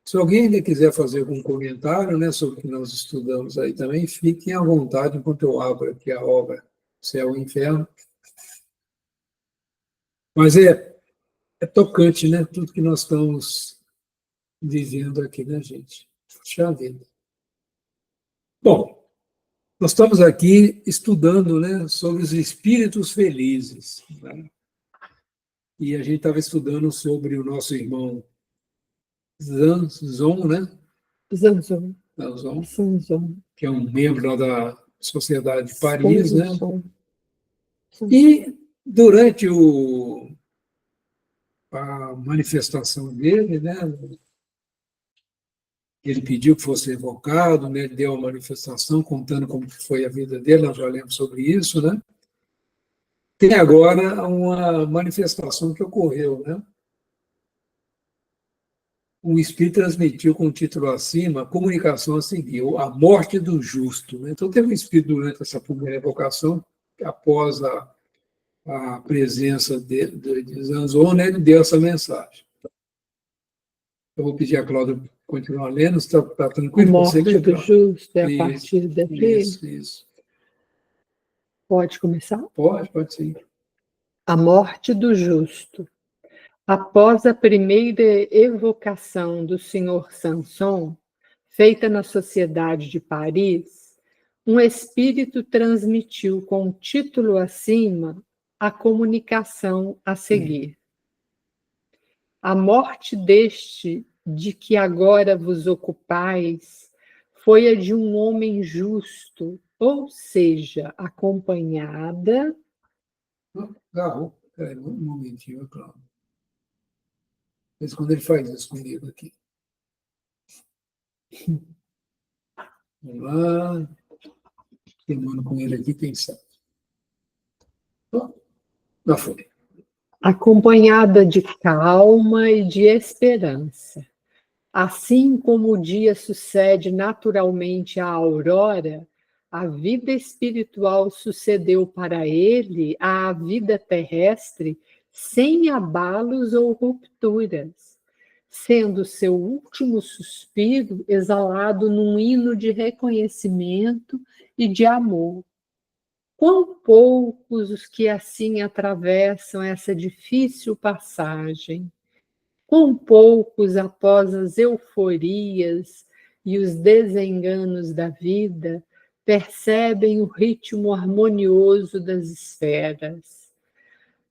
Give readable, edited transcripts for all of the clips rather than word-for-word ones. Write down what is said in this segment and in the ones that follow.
Se alguém ainda quiser fazer algum comentário, né, sobre o que nós estudamos aí também, fiquem à vontade enquanto eu abro aqui a obra Céu e Inferno. Mas é tocante, né, tudo que nós estamos vivendo aqui, né, gente? Puxa vida. Bom, nós estamos aqui estudando, né, sobre os espíritos felizes, né? E a gente estava estudando sobre o nosso irmão Zanzon, né? Zanzon. Zanzon, que é um membro lá da Sociedade de Paris, né? Zanzon. E durante a manifestação dele, né, ele pediu que fosse evocado, né, ele deu uma manifestação contando como foi a vida dele, nós já lemos sobre isso, né? Tem agora uma manifestação que ocorreu, né? Um espírito transmitiu com o título acima, comunicação a seguir, a morte do justo, né? Então teve um espírito durante essa primeira evocação, após a presença de Zanzon, né, ele deu essa mensagem. Eu vou pedir a Cláudia continuar lendo, está tranquilo? A morte do justo é a partir daqui? Isso. Pode começar? Pode sim. A morte do justo. Após a primeira evocação do Sr. Sanson, feita na Sociedade de Paris, um espírito transmitiu com o título acima a comunicação a seguir. A morte deste de que agora vos ocupais foi a de um homem justo, ou seja, acompanhada... Peraí, um momentinho, Cláudio. Mas quando ele faz isso comigo aqui. Vamos lá. Terminando com ele aqui, quem sabe. Já foi. Acompanhada de calma e de esperança. Assim como o dia sucede naturalmente à aurora, a vida espiritual sucedeu para ele à vida terrestre sem abalos ou rupturas, sendo seu último suspiro exalado num hino de reconhecimento e de amor. Quão poucos os que assim atravessam essa difícil passagem! Quão poucos, após as euforias e os desenganos da vida, percebem o ritmo harmonioso das esferas.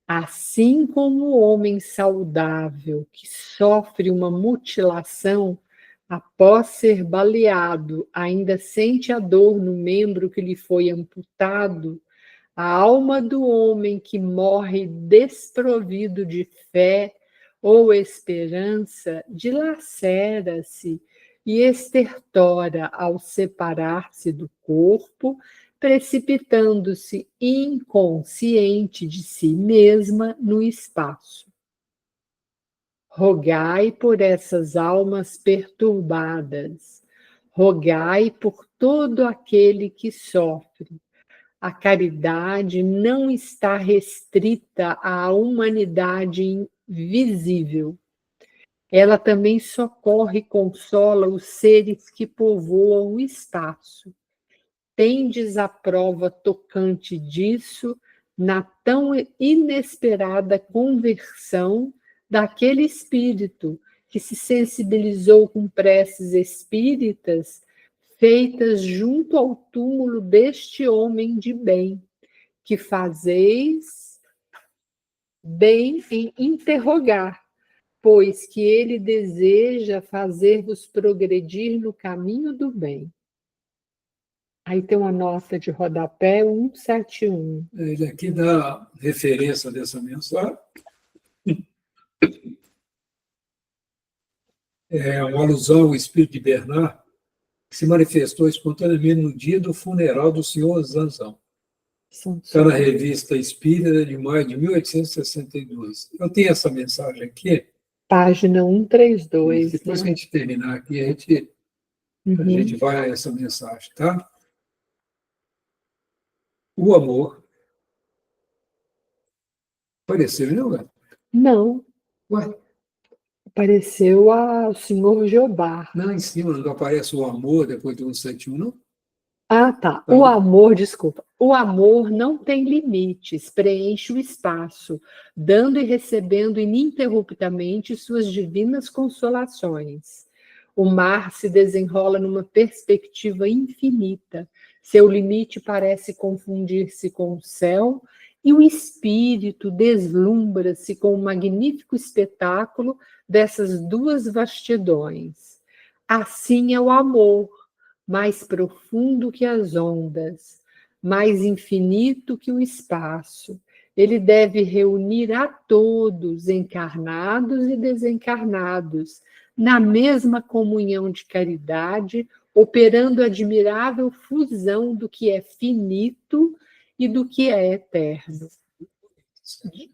Assim como o homem saudável que sofre uma mutilação após ser baleado, ainda sente a dor no membro que lhe foi amputado, a alma do homem que morre desprovido de fé ou esperança dilacera-se e estertora ao separar-se do corpo, precipitando-se inconsciente de si mesma no espaço. Rogai por essas almas perturbadas, rogai por todo aquele que sofre. A caridade não está restrita à humanidade visível. Ela também socorre e consola os seres que povoam o espaço. Tendes a prova tocante disso na tão inesperada conversão daquele espírito que se sensibilizou com preces espíritas feitas junto ao túmulo deste homem de bem, que fazeis bem em interrogar, pois que ele deseja fazer-vos progredir no caminho do bem. Aí tem uma nota de rodapé 171. Ele aqui dá referência dessa mensagem. É uma alusão ao espírito de Bernard, que se manifestou espontaneamente no dia do funeral do senhor Zanzão. Está na revista Espírita de maio de 1862. Eu tenho essa mensagem aqui. Página 132. Depois que a gente terminar aqui, a gente vai a essa mensagem, tá? O amor. Apareceu, não, Gato? Não. Ué? Apareceu o senhor Jeobar. Não, em cima não aparece o amor depois do 171, não? Ah, tá. Tá. O amor, desculpa. O amor não tem limites, preenche o espaço, dando e recebendo ininterruptamente suas divinas consolações. O mar se desenrola numa perspectiva infinita. Seu limite parece confundir-se com o céu, e o espírito deslumbra-se com o magnífico espetáculo dessas duas vastidões. Assim é o amor, mais profundo que as ondas, mais infinito que o espaço. Ele deve reunir a todos, encarnados e desencarnados, na mesma comunhão de caridade, operando admirável fusão do que é finito e do que é eterno.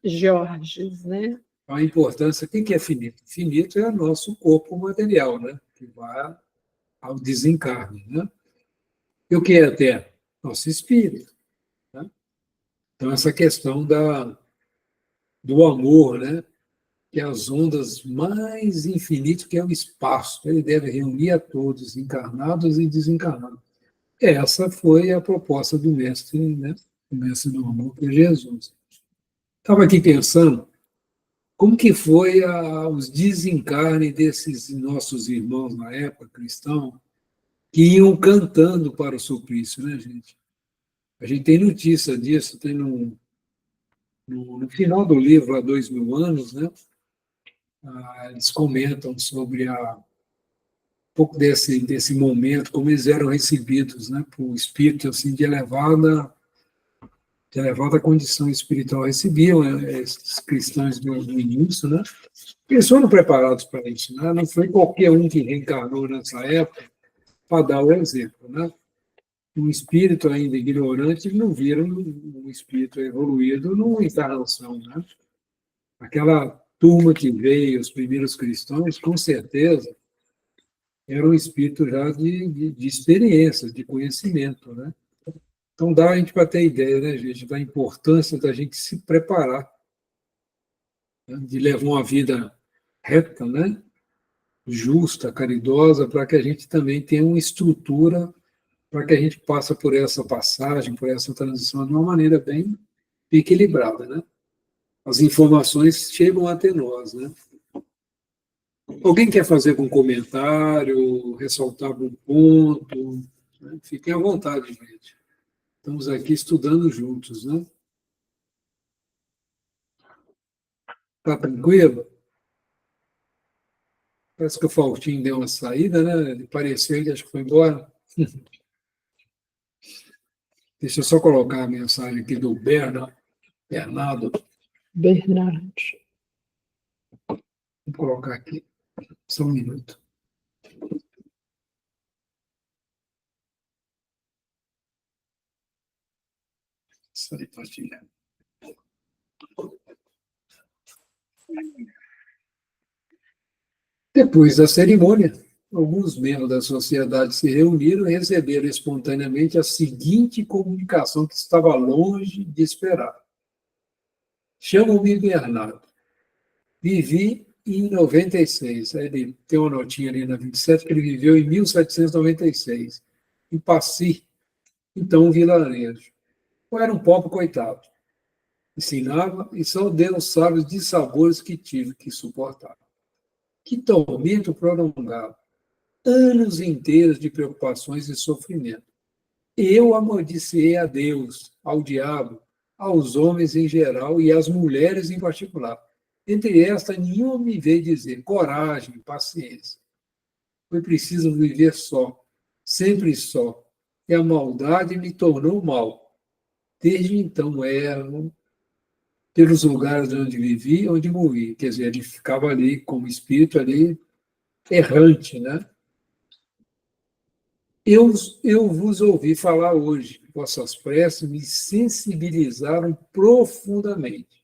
Georges, né? A importância, o que é finito? Finito é o nosso corpo material, né? Que vai ao desencarne, né? E o que é eterno? Nosso espírito, né? Então, essa questão do amor, né? Que é as ondas mais infinitas, que é o espaço. Ele deve reunir a todos, encarnados e desencarnados. Essa foi a proposta do mestre, né? O mestre do amor, que é Jesus. Estava aqui pensando como que foi os desencarnes desses nossos irmãos na época, cristãos, que iam cantando para o suplício, né, gente? A gente tem notícia disso, tem no final do livro, há 2000 anos, né? Eles comentam sobre um pouco desse momento, como eles eram recebidos, né, por um espírito assim, de elevada condição espiritual. Recebiam, né, esses cristãos do início, né? Eles foram preparados para isso, né? Não foi qualquer um que reencarnou nessa época para dar o exemplo, né? Um espírito ainda ignorante, eles não viram um espírito evoluído numa encarnação, né? Aquela turma que veio, os primeiros cristãos, com certeza, era um espírito já de experiência, de conhecimento, né? Então dá a gente para ter ideia, né, gente, da importância da gente se preparar, né? De levar uma vida reta, né? Justa, caridosa, para que a gente também tenha uma estrutura para que a gente passe por essa passagem, por essa transição de uma maneira bem equilibrada, né? As informações chegam até nós, né? Alguém quer fazer algum comentário, ressaltar algum ponto? Né? Fiquem à vontade, gente. Estamos aqui estudando juntos, né? Tá tranquilo? Parece que o Faustinho deu uma saída, né? Ele pareceu que acho que foi embora. Deixa eu só colocar a mensagem aqui do Bernardo. Bernardo. Vou colocar aqui, só um minuto. Isso aí, partilha. Depois da cerimônia, alguns membros da sociedade se reuniram e receberam espontaneamente a seguinte comunicação que estava longe de esperar. Chamo-me Bernardo. Vivi em 96. Aí ele tem uma notinha ali na 27 que ele viveu em 1796, em Passy, então um vilarejo. Eu era um pobre coitado. Ensinava e só deu os sábios dissabores que tive que suportar. Que tormento prolongado. Anos inteiros de preocupações e sofrimento. Eu amaldiçoei a Deus, ao diabo, aos homens em geral e às mulheres em particular. Entre estas, nenhuma me veio dizer coragem, paciência. Foi preciso viver só, sempre só, e a maldade me tornou mal. Desde então, erro pelos lugares onde vivi, onde morri. Quer dizer, ele ficava ali como espírito ali errante, né? Eu vos ouvi falar hoje, vossas preces me sensibilizaram profundamente.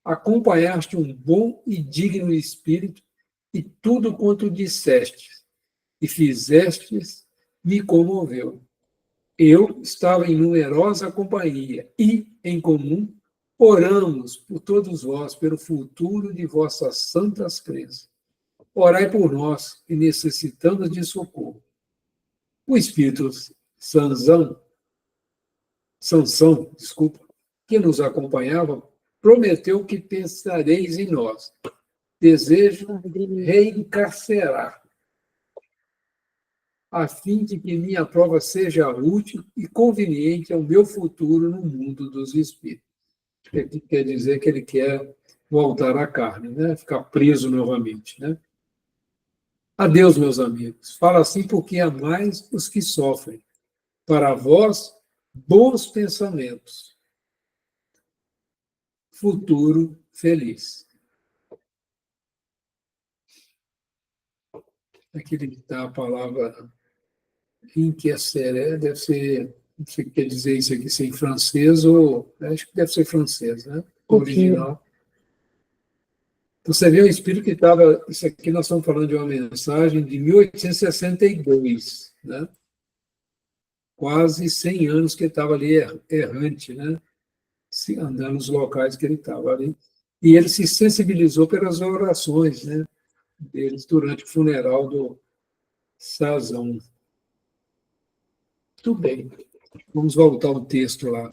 Acompanhaste um bom e digno espírito, e tudo quanto dissestes e fizestes me comoveu. Eu estava em numerosa companhia e, em comum, oramos por todos vós, pelo futuro de vossas santas crenças. orai por nós que necessitamos de socorro. O espírito Sansão, desculpa, que nos acompanhava, prometeu que pensareis em nós. Desejo reencarcerar, a fim de que minha prova seja útil e conveniente ao meu futuro no mundo dos espíritos. Quer dizer que ele quer voltar à carne, né? Ficar preso novamente, né? Adeus, meus amigos. Fala assim porque amais os que sofrem. Para vós, bons pensamentos. Futuro feliz. Aqui está a palavra inquiescere, deve ser, não sei o que quer dizer isso aqui, se é em francês ou, acho que deve ser francês, né? O original. Então, você vê o espírito que estava, isso aqui nós estamos falando de uma mensagem de 1862, né? Quase 100 anos que ele estava ali errante, né? Andando nos locais que ele estava ali. E ele se sensibilizou pelas orações, né, deles durante o funeral do Sazão. Tudo bem. Vamos voltar ao texto lá.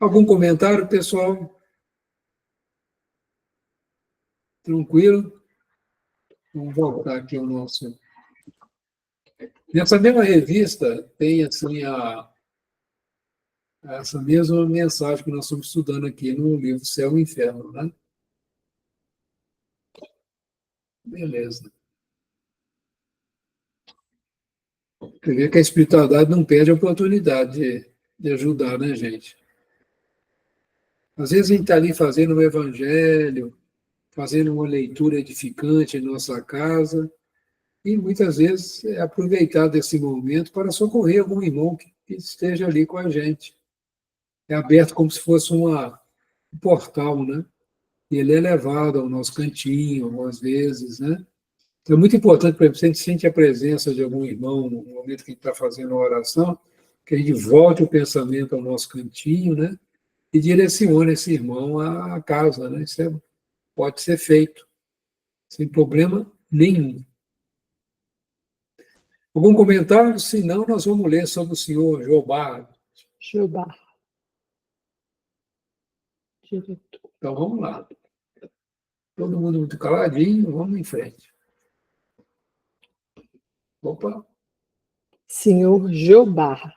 Algum comentário, pessoal? Tranquilo? Vamos voltar aqui ao nosso... Nessa mesma revista tem assim essa mesma mensagem que nós estamos estudando aqui no livro Céu e Inferno, né? Beleza. Você vê que a espiritualidade não perde a oportunidade de ajudar, né, gente? Às vezes a gente está ali fazendo um evangelho, fazendo uma leitura edificante em nossa casa, e muitas vezes é aproveitar desse momento para socorrer algum irmão que esteja ali com a gente. É aberto como se fosse um portal, né? E ele é levado ao nosso cantinho, algumas vezes, né? Então é muito importante, por exemplo, se a gente sente a presença de algum irmão no momento que a gente está fazendo a oração, que a gente volte o pensamento ao nosso cantinho, né? E direcione esse irmão à casa, né? Isso pode ser feito, sem problema nenhum. Algum comentário? Se não, nós vamos ler sobre o senhor Jobá. Jobá. Diretor. Então, vamos lá. Todo mundo muito caladinho, vamos em frente. Opa! Senhor Jobá,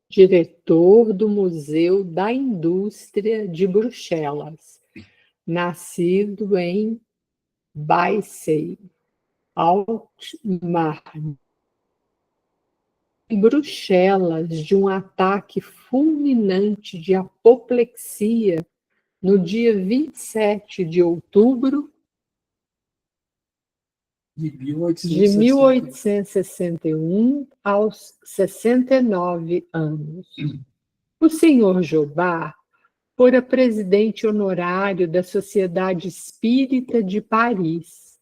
diretor do Museu da Indústria de Bruxelas, nascido em Baicey, Altmar, em Bruxelas, de um ataque fulminante de apoplexia no dia 27 de outubro De de 1861 aos 69 anos. O senhor Jobá fora presidente honorário da Sociedade Espírita de Paris.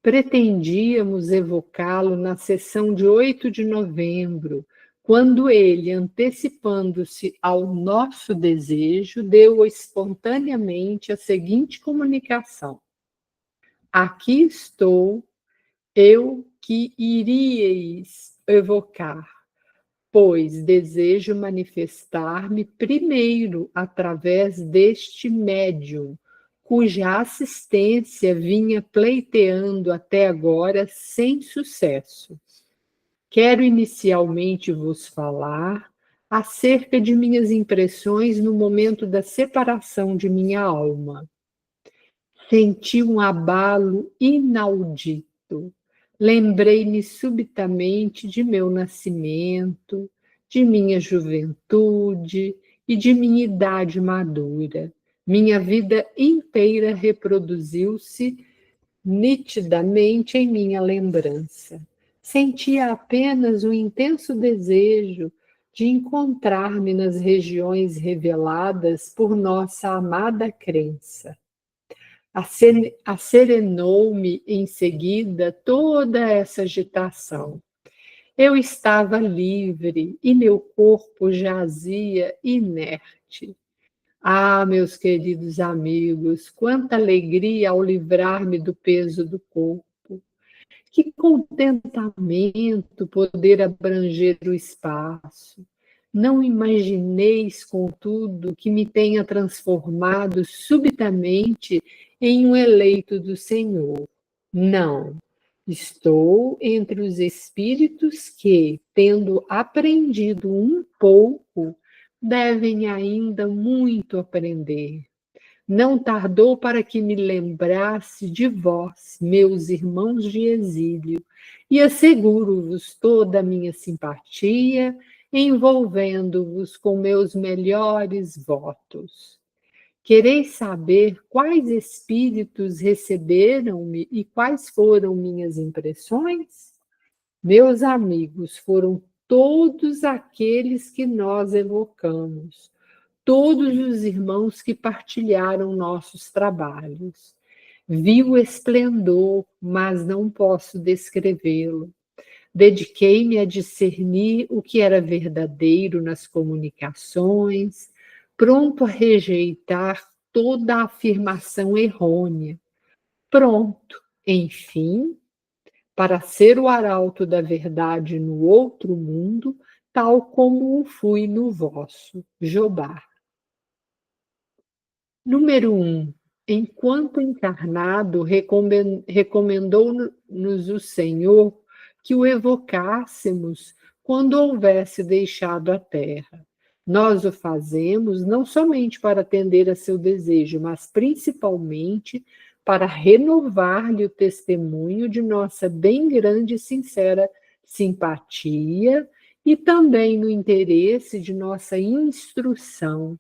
Pretendíamos evocá-lo na sessão de 8 de novembro, quando ele, antecipando-se ao nosso desejo, deu espontaneamente a seguinte comunicação: aqui estou, eu que iríeis evocar, pois desejo manifestar-me primeiro através deste médium, cuja assistência vinha pleiteando até agora sem sucesso. Quero inicialmente vos falar acerca de minhas impressões no momento da separação de minha alma. Senti um abalo inaudito. Lembrei-me subitamente de meu nascimento, de minha juventude e de minha idade madura. Minha vida inteira reproduziu-se nitidamente em minha lembrança. Sentia apenas um intenso desejo de encontrar-me nas regiões reveladas por nossa amada crença. Acerenou-me em seguida toda essa agitação. Eu estava livre e meu corpo jazia inerte. Ah, meus queridos amigos, quanta alegria ao livrar-me do peso do corpo. contentamento poder abranger o espaço. Não imagineis, contudo, que me tenha transformado subitamente em um eleito do Senhor. Não. Estou entre os espíritos que, tendo aprendido um pouco, devem ainda muito aprender. Não tardou para que me lembrasse de vós, meus irmãos de exílio, e asseguro-vos toda a minha simpatia, envolvendo-vos com meus melhores votos. Quereis saber quais espíritos receberam-me e quais foram minhas impressões? Meus amigos, foram todos aqueles que nós evocamos, todos os irmãos que partilharam nossos trabalhos. Vi o esplendor, mas não posso descrevê-lo. Dediquei-me a discernir o que era verdadeiro nas comunicações, pronto a rejeitar toda afirmação errônea. Pronto, enfim, para ser o arauto da verdade no outro mundo, tal como o fui no vosso. Jobá. Número 1. Enquanto encarnado, recomendou-nos o Senhor que o evocássemos quando houvesse deixado a terra. Nós o fazemos não somente para atender a seu desejo, mas principalmente para renovar-lhe o testemunho de nossa bem grande e sincera simpatia e também no interesse de nossa instrução.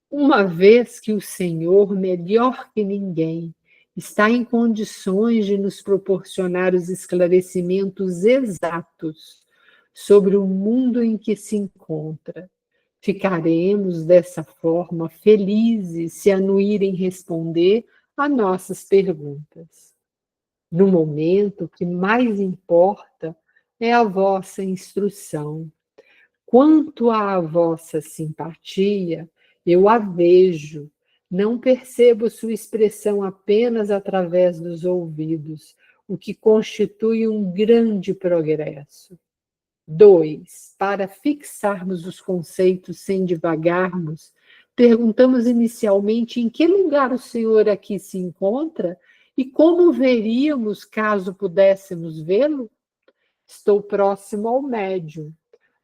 Uma vez que o Senhor, melhor que ninguém, está em condições de nos proporcionar os esclarecimentos exatos sobre o mundo em que se encontra, ficaremos dessa forma felizes se anuírem responder a nossas perguntas. No momento, o que mais importa é a vossa instrução. Quanto à vossa simpatia, eu a vejo, não percebo sua expressão apenas através dos ouvidos, o que constitui um grande progresso. 2. Para fixarmos os conceitos sem divagarmos, perguntamos inicialmente em que lugar o Senhor aqui se encontra e como veríamos caso pudéssemos vê-lo? Estou próximo ao médium.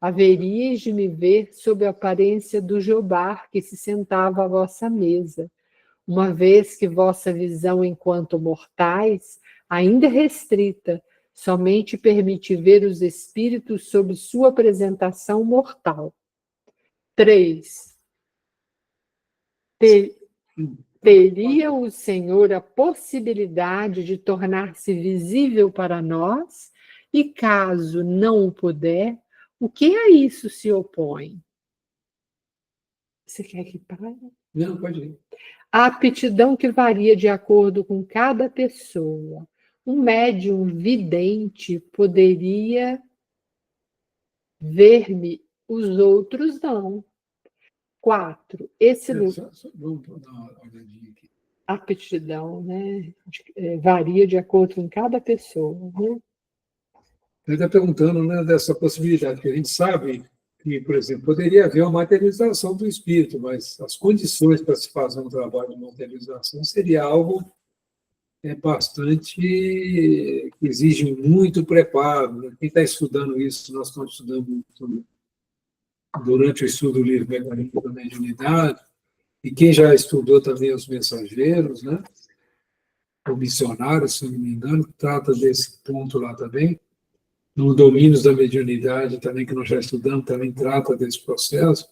Haveríeis de me ver sob a aparência do Jobá que se sentava à vossa mesa, uma vez que vossa visão enquanto mortais, ainda restrita, somente permite ver os espíritos sob sua apresentação mortal. 3. Teria o Senhor a possibilidade de tornar-se visível para nós? E caso não o puder, o que a isso se opõe? Você quer que pare? Não, pode ir. A aptidão que varia de acordo com cada pessoa. Um médium vidente poderia ver-me, os outros não. 4. Vamos dar uma olhadinha aqui. Aptidão, né? Varia de acordo com cada pessoa. Né? Ele está perguntando, né, dessa possibilidade, que a gente sabe que, por exemplo, poderia haver uma materialização do espírito, mas as condições para se fazer um trabalho de materialização seria algo bastante que exige muito preparo. Né? Quem está estudando isso, nós estamos estudando muito durante o estudo do livro Mecanismo da Mediunidade, e quem já estudou também os mensageiros, né? O missionário, se não me engano, trata desse ponto lá também. No Domínios da Mediunidade, também, que nós já estudamos, também trata desse processo.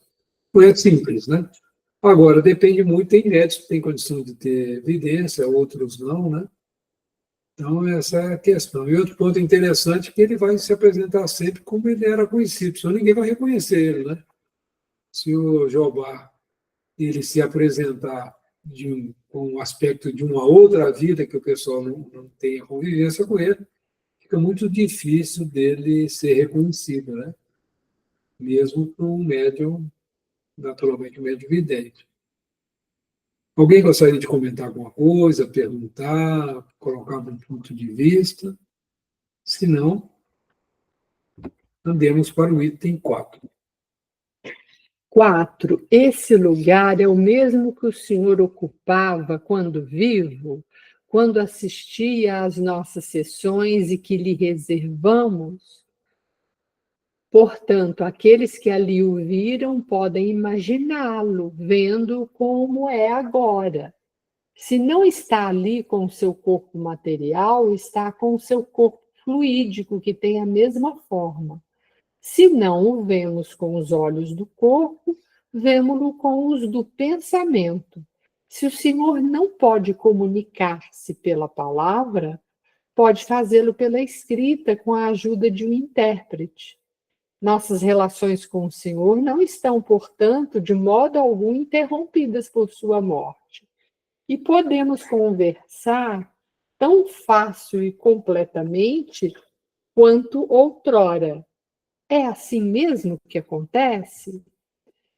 Não é simples, né? Agora, depende muito, tem médicos que têm condição de ter evidência, outros não, né? Então, essa é a questão. E outro ponto interessante é que ele vai se apresentar sempre como ele era conhecido, senão ninguém vai reconhecer ele, né? Se o Jobá ele se apresentar com um aspecto de uma outra vida que o pessoal não tenha convivência com ele, fica muito difícil dele ser reconhecido, né? Mesmo para um médium, naturalmente um médium vidente. Alguém gostaria de comentar alguma coisa, perguntar, colocar um ponto de vista? Se não, andemos para o item 4. 4. Esse lugar é o mesmo que o senhor ocupava quando vivo, quando assistia às nossas sessões e que lhe reservamos? Portanto, aqueles que ali o viram podem imaginá-lo, vendo como é agora. Se não está ali com o seu corpo material, está com o seu corpo fluídico, que tem a mesma forma. Se não o vemos com os olhos do corpo, vemo-lo com os do pensamento. Se o Senhor não pode comunicar-se pela palavra, pode fazê-lo pela escrita com a ajuda de um intérprete. Nossas relações com o Senhor não estão, portanto, de modo algum interrompidas por sua morte. E podemos conversar tão fácil e completamente quanto outrora. É assim mesmo que acontece?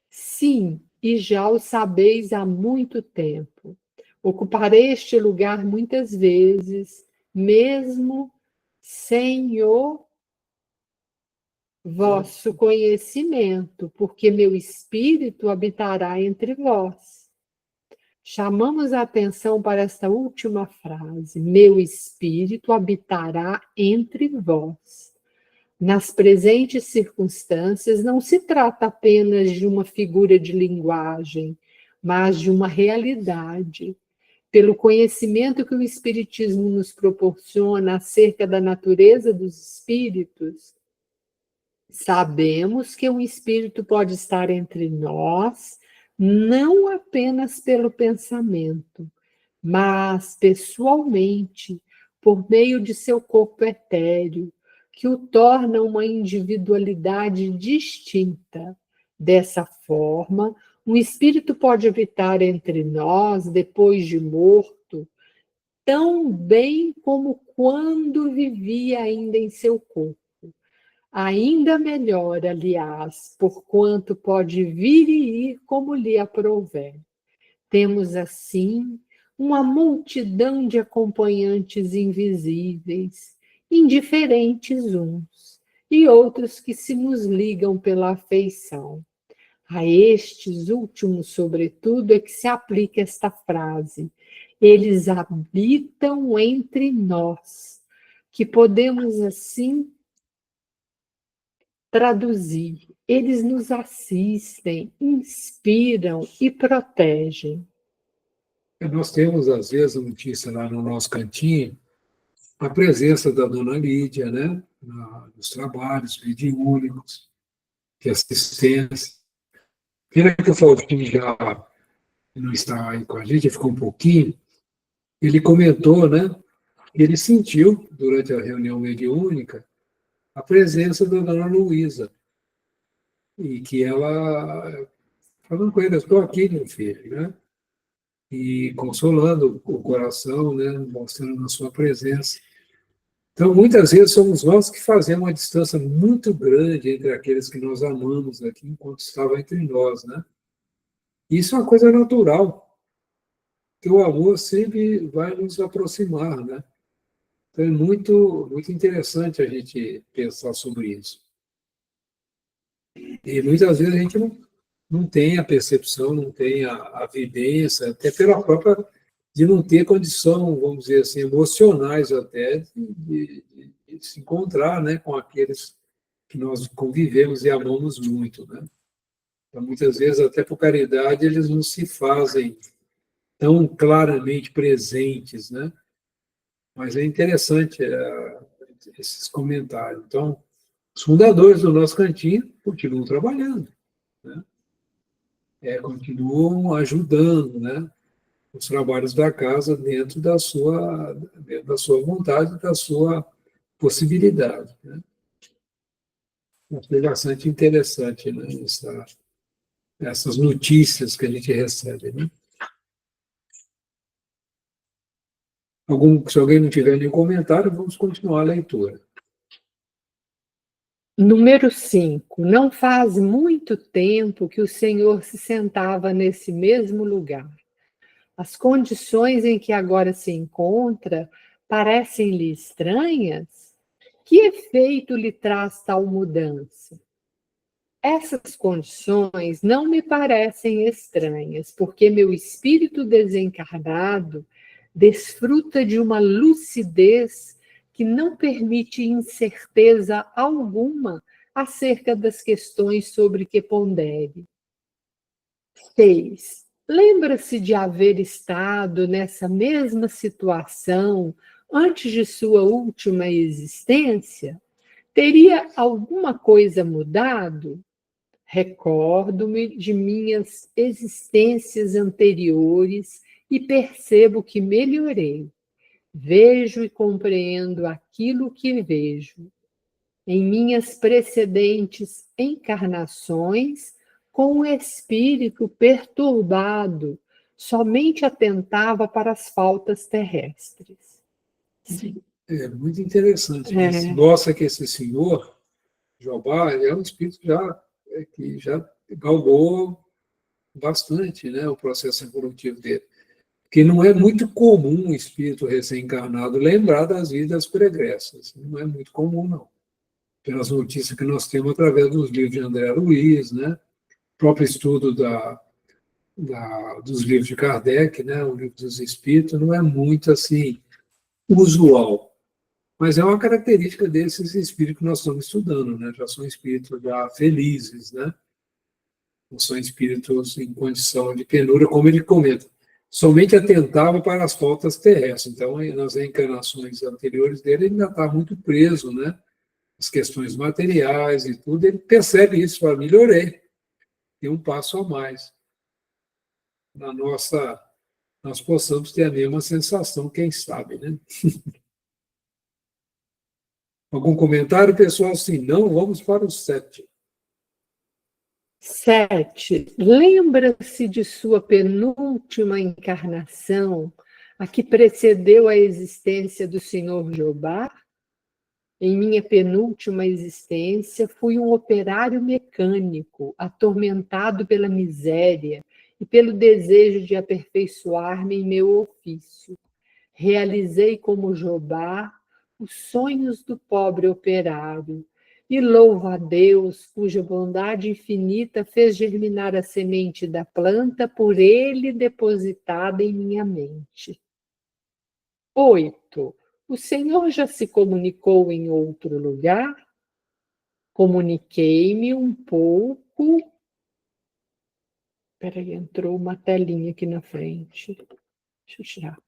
Sim, e já o sabeis há muito tempo. Ocuparei este lugar muitas vezes, mesmo sem o vosso conhecimento, porque meu espírito habitará entre vós. Chamamos a atenção para esta última frase: meu espírito habitará entre vós. Nas presentes circunstâncias, não se trata apenas de uma figura de linguagem, mas de uma realidade. Pelo conhecimento que o Espiritismo nos proporciona acerca da natureza dos espíritos, sabemos que um espírito pode estar entre nós, não apenas pelo pensamento, mas pessoalmente, por meio de seu corpo etéreo, que o torna uma individualidade distinta. Dessa forma, um espírito pode habitar entre nós depois de morto, tão bem como quando vivia ainda em seu corpo. Ainda melhor, aliás, porquanto pode vir e ir como lhe aprouver. Temos, assim, uma multidão de acompanhantes invisíveis, indiferentes uns, e outros que se nos ligam pela afeição. A estes últimos, sobretudo, é que se aplica esta frase: eles habitam entre nós, que podemos, assim, traduzir. Eles nos assistem, inspiram e protegem. Nós temos, às vezes, a notícia lá no nosso cantinho, a presença da dona Lídia, né, nos trabalhos mediúnicos, de assistência. Pena que o Faustinho já não está aí com a gente, ficou um pouquinho. Ele comentou, né, que ele sentiu, durante a reunião mediúnica, a presença da dona Luísa, e que ela, falando com ele, eu estou aqui, meu filho, né, e consolando o coração, né, mostrando a sua presença. Então, muitas vezes somos nós que fazemos uma distância muito grande entre aqueles que nós amamos aqui, enquanto estava entre nós, né? Isso é uma coisa natural, que o amor sempre vai nos aproximar, né? Então, é muito interessante a gente pensar sobre isso. E muitas vezes a gente não tem a percepção, não tem a vivência, até pela própria de não ter condição, vamos dizer assim, emocionais até, de se encontrar, né, com aqueles que nós convivemos e amamos muito, né? Então, muitas vezes, até por caridade, eles não se fazem tão claramente presentes, né? Mas é interessante esses comentários. Então, os fundadores do nosso cantinho continuam trabalhando, né? Continuam ajudando, né, os trabalhos da casa dentro da sua vontade, da sua possibilidade, né? É bastante interessante, né, essas notícias que a gente recebe, né? Se alguém não tiver nenhum comentário, vamos continuar a leitura. Número 5. Não faz muito tempo que o Senhor se sentava nesse mesmo lugar. As condições em que agora se encontra parecem-lhe estranhas? Que efeito lhe traz tal mudança? Essas condições não me parecem estranhas, porque meu espírito desencarnado desfruta de uma lucidez que não permite incerteza alguma acerca das questões sobre que pondere. 6. Lembra-se de haver estado nessa mesma situação antes de sua última existência? Teria alguma coisa mudado? Recordo-me de minhas existências anteriores e percebo que melhorei. Vejo e compreendo aquilo que vejo. Em minhas precedentes encarnações, com o espírito perturbado, somente atentava para as faltas terrestres. É muito interessante. É. Mostra que esse senhor, Jobá, ele é um espírito que já galgou bastante, né, o processo evolutivo dele. Porque não é muito comum um espírito recém-encarnado lembrar das vidas pregressas. Não é muito comum, não. Pelas notícias que nós temos através dos livros de André Luiz, né? O próprio estudo dos livros de Kardec, né? O livro dos Espíritos, não é muito assim usual. Mas é uma característica desses espíritos que nós estamos estudando, né? Já são espíritos já felizes, né? Não são espíritos em condição de penúria, como ele comenta. Somente atentava para as faltas terrestres. Então, nas reencarnações anteriores dele, ele ainda está muito preso, né? As questões materiais e tudo, ele percebe isso, fala, melhorei, tem um passo a mais. Nós possamos ter a mesma sensação, quem sabe, né? Algum comentário, pessoal? Se não, vamos para o 7. 7. Lembra-se de sua penúltima encarnação, a que precedeu a existência do Sr. Jobá? Em minha penúltima existência, fui um operário mecânico, atormentado pela miséria e pelo desejo de aperfeiçoar-me em meu ofício. Realizei como Jobá os sonhos do pobre operário, e louvo a Deus, cuja bondade infinita fez germinar a semente da planta por ele depositada em minha mente. 8. O Senhor já se comunicou em outro lugar? Comuniquei-me um pouco. Peraí, entrou uma telinha aqui na frente. Deixa eu tirar.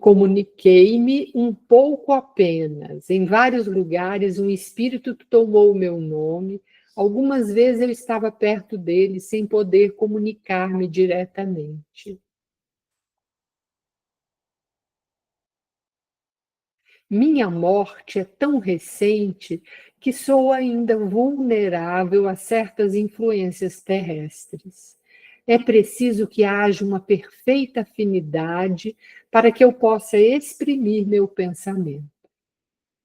Comuniquei-me um pouco apenas. Em vários lugares, um espírito tomou o meu nome. Algumas vezes eu estava perto dele sem poder comunicar-me diretamente. Minha morte é tão recente que sou ainda vulnerável a certas influências terrestres. É preciso que haja uma perfeita afinidade para que eu possa exprimir meu pensamento.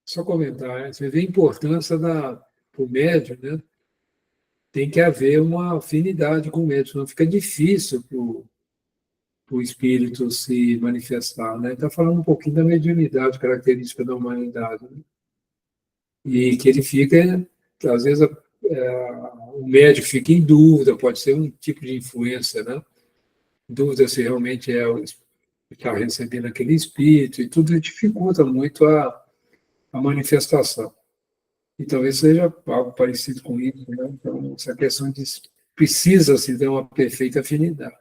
Só comentar, né? Você vê a importância para o médium, né? Tem que haver uma afinidade com o médium, senão fica difícil para o espírito se manifestar, né? Está falando um pouquinho da mediunidade, característica da humanidade, né? E que ele fica, às vezes, o médico fica em dúvida, pode ser um tipo de influência, né? Dúvida se realmente é o que está recebendo aquele espírito, e tudo dificulta muito a manifestação. E talvez seja algo parecido com isso, né? Então, essa questão de precisa-se ter uma perfeita afinidade.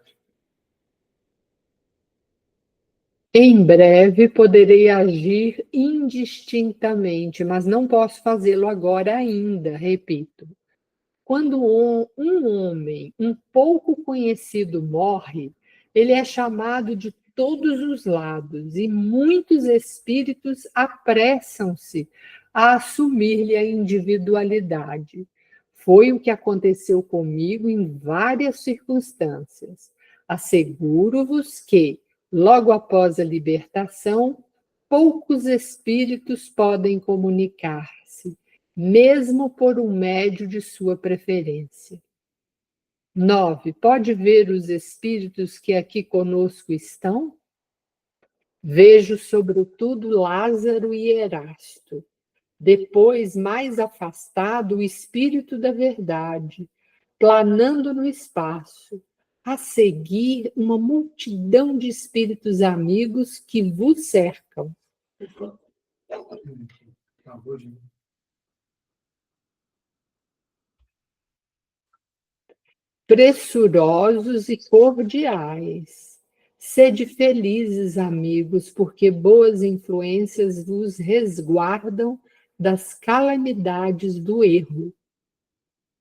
Em breve poderei agir indistintamente, mas não posso fazê-lo agora ainda, repito. Quando um homem um pouco conhecido morre, ele é chamado de todos os lados e muitos espíritos apressam-se a assumir-lhe a individualidade. Foi o que aconteceu comigo em várias circunstâncias. Asseguro-vos que, logo após a libertação, poucos espíritos podem comunicar-se, mesmo por um médio de sua preferência. 9. Pode ver os espíritos que aqui conosco estão? Vejo, sobretudo, Lázaro e Erasto. Depois, mais afastado, o Espírito da Verdade, planando no espaço. A seguir, uma multidão de espíritos amigos que vos cercam. Pressurosos e cordiais. Sede felizes, amigos, porque boas influências vos resguardam das calamidades do erro.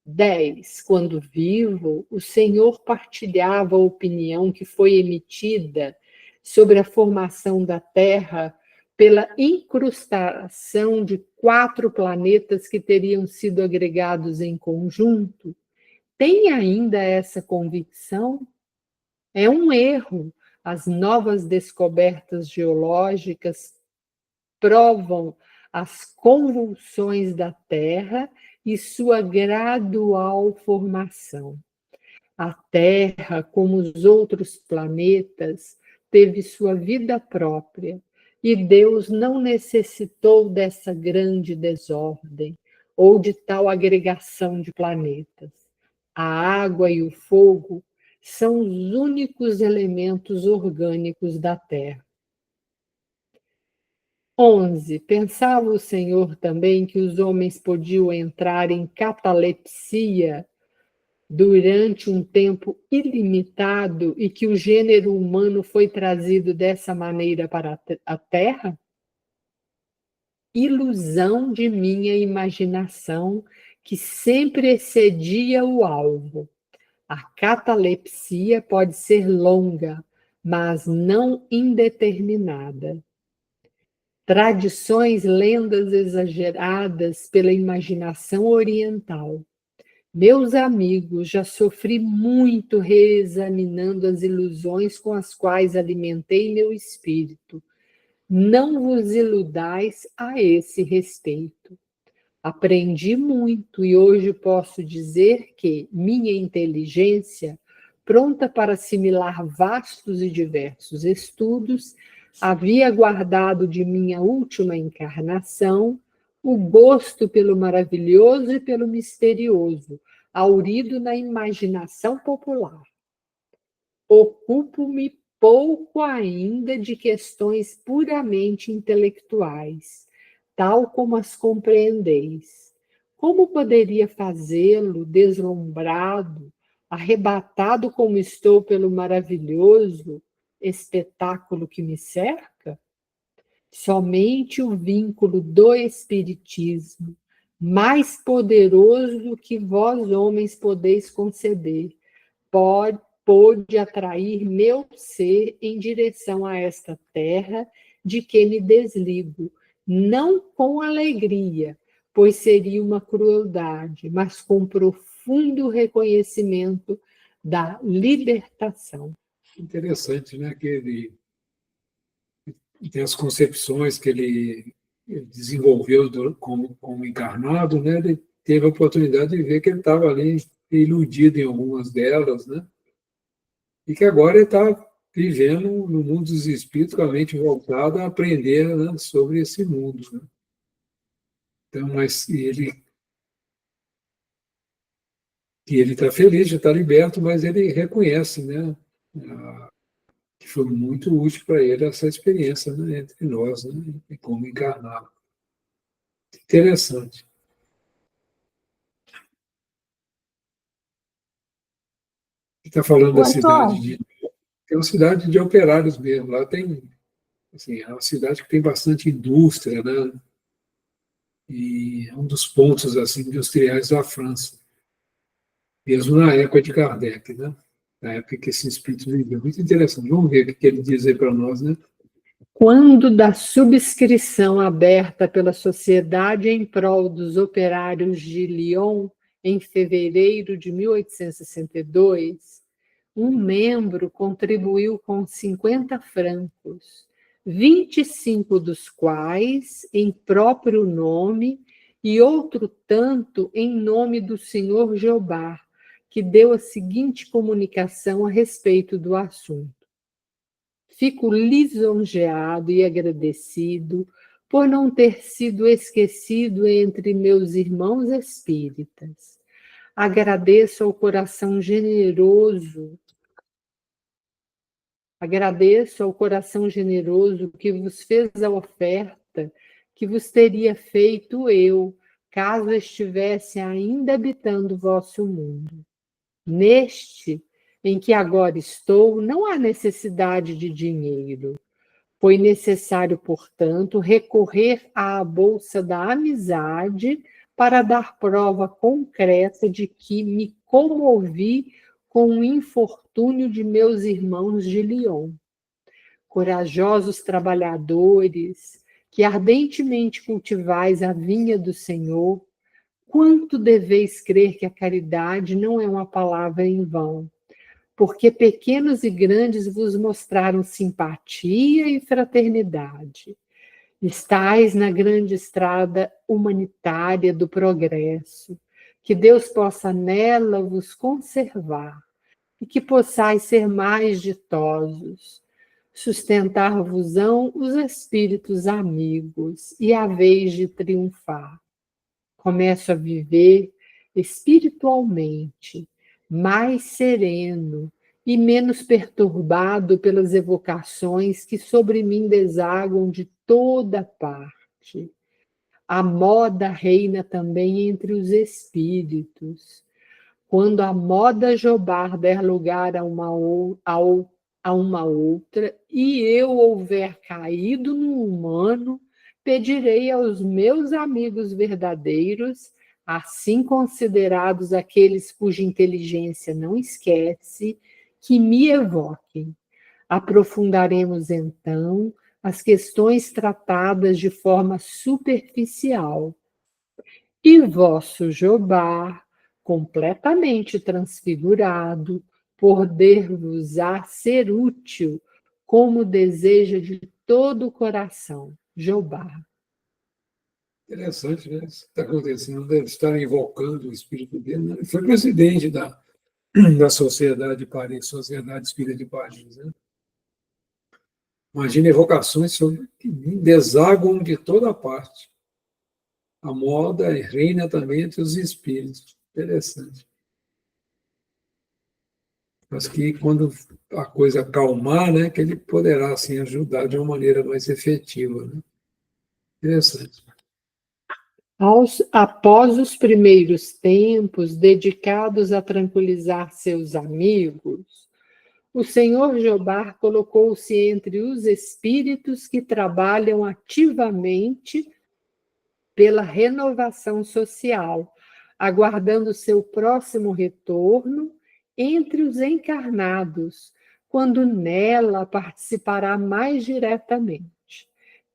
10. Quando vivo, o Senhor partilhava a opinião que foi emitida sobre a formação da Terra pela incrustação de 4 planetas que teriam sido agregados em conjunto. Tem ainda essa convicção? É um erro. As novas descobertas geológicas provam as convulsões da Terra e sua gradual formação. A Terra, como os outros planetas, teve sua vida própria, e Deus não necessitou dessa grande desordem ou de tal agregação de planetas. A água e o fogo são os únicos elementos orgânicos da Terra. 11. Pensava o Senhor também que os homens podiam entrar em catalepsia durante um tempo ilimitado e que o gênero humano foi trazido dessa maneira para a Terra? Ilusão de minha imaginação que sempre excedia o alvo. A catalepsia pode ser longa, mas não indeterminada. Tradições, lendas exageradas pela imaginação oriental. Meus amigos, já sofri muito reexaminando as ilusões com as quais alimentei meu espírito. Não vos iludais a esse respeito. Aprendi muito e hoje posso dizer que minha inteligência, pronta para assimilar vastos e diversos estudos, havia guardado de minha última encarnação o gosto pelo maravilhoso e pelo misterioso, aurido na imaginação popular. Ocupo-me pouco ainda de questões puramente intelectuais, tal como as compreendeis. Como poderia fazê-lo deslumbrado, arrebatado como estou pelo maravilhoso espetáculo que me cerca? Somente o vínculo do Espiritismo, mais poderoso do que vós, homens, podeis conceder, pôde atrair meu ser em direção a esta terra de que me desligo, não com alegria, pois seria uma crueldade, mas com profundo reconhecimento da libertação. Interessante, né? Que ele tem as concepções que ele desenvolveu como encarnado, né? Ele teve a oportunidade de ver que ele estava ali iludido em algumas delas, né? E que agora ele está vivendo no mundo dos espíritos, com a mente voltada a aprender, né, sobre esse mundo, né? Então, mas ele está feliz de estar liberto, mas ele reconhece, né, que foi muito útil para ele essa experiência, né, entre nós, né, e como encarnar. Interessante. Está falando Ô, da cidade Antônio, é uma cidade de operários mesmo. Lá tem, assim, é uma cidade que tem bastante indústria, né? E é um dos pontos assim industriais da França, mesmo na época de Kardec, né? Na época que esse espírito viveu. Muito interessante. Vamos ver o que ele diz aí para nós, né? Quando da subscrição aberta pela Sociedade em prol dos Operários de Lyon, em fevereiro de 1862, um membro contribuiu com 50 francos, 25 dos quais em próprio nome e outro tanto em nome do senhor Jeobar, que deu a seguinte comunicação a respeito do assunto. Fico lisonjeado e agradecido por não ter sido esquecido entre meus irmãos espíritas. Agradeço ao coração generoso que vos fez a oferta que vos teria feito eu, caso estivesse ainda habitando vosso mundo. Neste em que agora estou, não há necessidade de dinheiro. Foi necessário, portanto, recorrer à bolsa da amizade para dar prova concreta de que me comovi com o infortúnio de meus irmãos de Lyon. Corajosos trabalhadores, que ardentemente cultivais a vinha do Senhor, quanto deveis crer que a caridade não é uma palavra em vão, porque pequenos e grandes vos mostraram simpatia e fraternidade. Estais na grande estrada humanitária do progresso, que Deus possa nela vos conservar e que possais ser mais ditosos. Sustentar-vos-ão os espíritos amigos e haveis de triunfar. Começo a viver espiritualmente, mais sereno e menos perturbado pelas evocações que sobre mim desaguam de toda parte. A moda reina também entre os espíritos. Quando a moda Jobar der lugar a uma outra, e eu houver caído no humano, pedirei aos meus amigos verdadeiros, assim considerados aqueles cuja inteligência não esquece, que me evoquem. Aprofundaremos, então, as questões tratadas de forma superficial. E vosso Jobar, completamente transfigurado, poder-vos-á ser útil, como deseja de todo o coração. Jobar. Interessante, né? Isso que está acontecendo, deve estar invocando o espírito dele. Né? Ele foi presidente da Sociedade de Paris, Sociedade Espírita de Paris. Né? Imagina evocações que desaguam de toda parte. A moda reina também entre os espíritos. Interessante. Mas que quando a coisa acalmar, né, que ele poderá assim ajudar de uma maneira mais efetiva. Né? Interessante. Após os primeiros tempos dedicados a tranquilizar seus amigos, o senhor Jobar colocou-se entre os espíritos que trabalham ativamente pela renovação social, aguardando seu próximo retorno entre os encarnados, quando nela participará mais diretamente.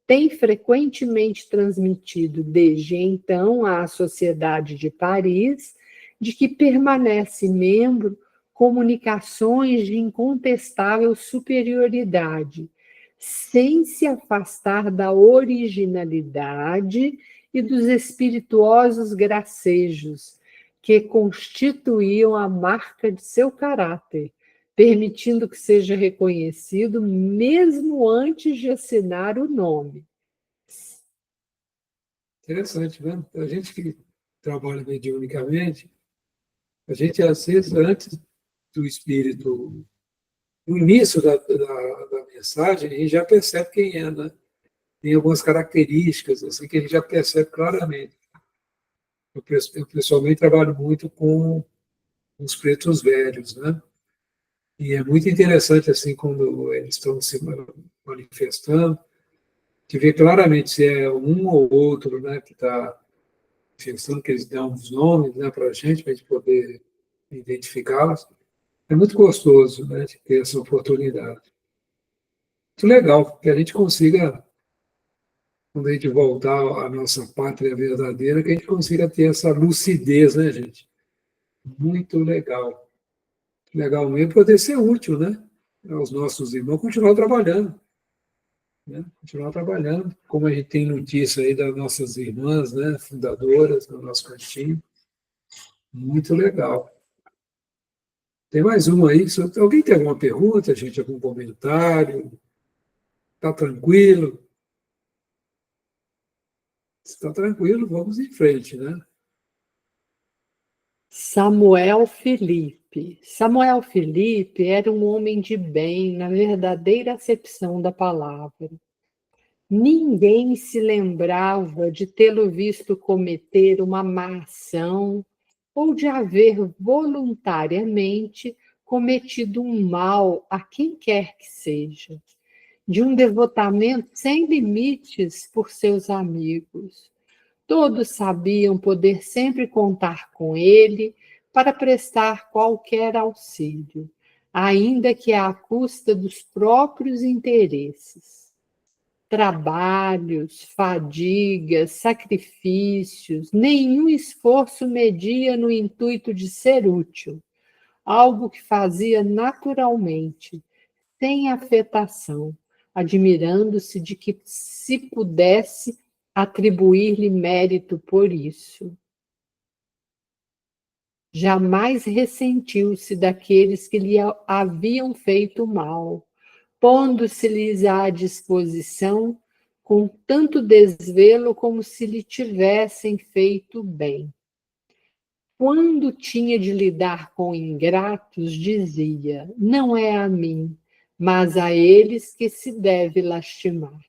Tem frequentemente transmitido desde então à Sociedade de Paris, de que permanece membro, comunicações de incontestável superioridade, sem se afastar da originalidade e dos espirituosos gracejos que constituíam a marca de seu caráter, permitindo que seja reconhecido mesmo antes de assinar o nome. Interessante, né? A gente que trabalha mediunicamente, a gente, às vezes, antes do espírito, no início da mensagem, a gente já percebe quem é, né? Tem algumas características assim, que a gente já percebe claramente. Eu pessoalmente trabalho muito com os pretos velhos, né? E é muito interessante, assim, quando eles estão se manifestando, de ver claramente se é um ou outro, né, que está manifestando, que eles dão os nomes, né, para a gente poder identificá-los. É muito gostoso, né, de ter essa oportunidade. Muito legal, que a gente consiga, quando a gente voltar à nossa pátria verdadeira, que a gente consiga ter essa lucidez, né, gente? Muito legal. Legal mesmo poder ser útil, né? Aos nossos irmãos, continuar trabalhando. Né? Continuar trabalhando, como a gente tem notícia aí das nossas irmãs, né, fundadoras do nosso cantinho. Muito legal. Tem mais uma aí. Alguém tem alguma pergunta, gente? Algum comentário? Está tranquilo? Está tranquilo, vamos em frente, né? Samuel Felipe. Samuel Felipe era um homem de bem, na verdadeira acepção da palavra. Ninguém se lembrava de tê-lo visto cometer uma má ação ou de haver voluntariamente cometido um mal a quem quer que seja, de um devotamento sem limites por seus amigos. Todos sabiam poder sempre contar com ele para prestar qualquer auxílio, ainda que à custa dos próprios interesses. Trabalhos, fadigas, sacrifícios, nenhum esforço media no intuito de ser útil, algo que fazia naturalmente, sem afetação, admirando-se de que se pudesse atribuir-lhe mérito por isso. Jamais ressentiu-se daqueles que lhe haviam feito mal, pondo-se-lhes à disposição com tanto desvelo como se lhe tivessem feito bem. Quando tinha de lidar com ingratos, dizia: não é a mim, mas a eles que se deve lastimar.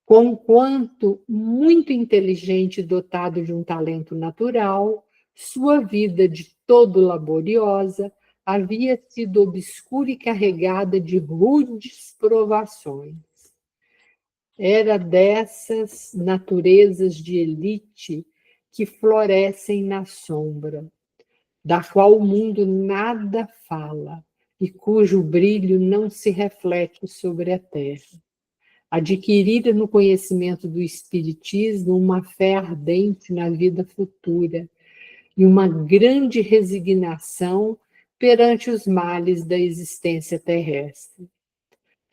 Conquanto muito inteligente e dotado de um talento natural, sua vida de todo laboriosa havia sido obscura e carregada de rudes provações. Era dessas naturezas de elite que florescem na sombra, da qual o mundo nada fala e cujo brilho não se reflete sobre a terra. Adquirida no conhecimento do Espiritismo uma fé ardente na vida futura e uma grande resignação perante os males da existência terrestre.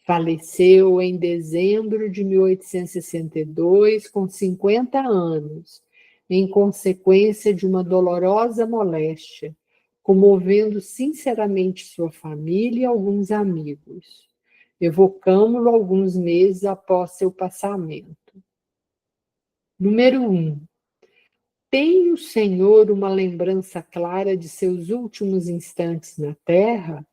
Faleceu em dezembro de 1862, com 50 anos, em consequência de uma dolorosa moléstia, comovendo sinceramente sua família e alguns amigos. Evocamo-lo alguns meses após seu passamento. Número 1. Tem o Senhor uma lembrança clara de seus últimos instantes na Terra?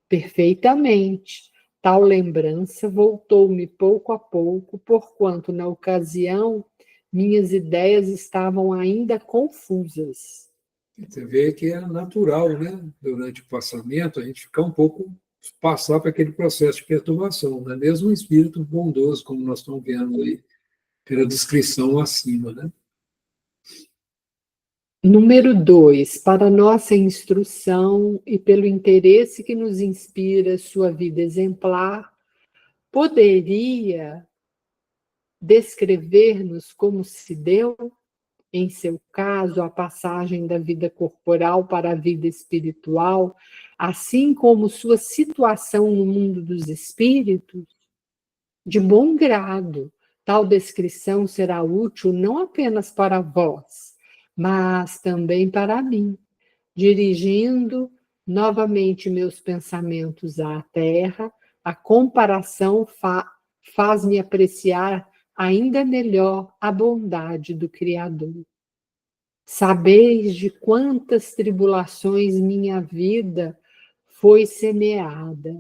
Perfeitamente. Tal lembrança voltou-me pouco a pouco, porquanto, na ocasião, minhas ideias estavam ainda confusas. Você vê que é natural, né? Durante o passamento, a gente ficar um pouco, passar por aquele processo de perturbação, né? Mesmo um espírito bondoso, como nós estamos vendo aí, pela descrição acima, né? Número 2, para nossa instrução e pelo interesse que nos inspira sua vida exemplar, poderia descrever-nos como se deu, em seu caso, a passagem da vida corporal para a vida espiritual, assim como sua situação no mundo dos espíritos? De bom grado, tal descrição será útil não apenas para vós, mas também para mim, dirigindo novamente meus pensamentos à terra, a comparação faz-me apreciar ainda melhor a bondade do Criador. Sabeis de quantas tribulações minha vida foi semeada.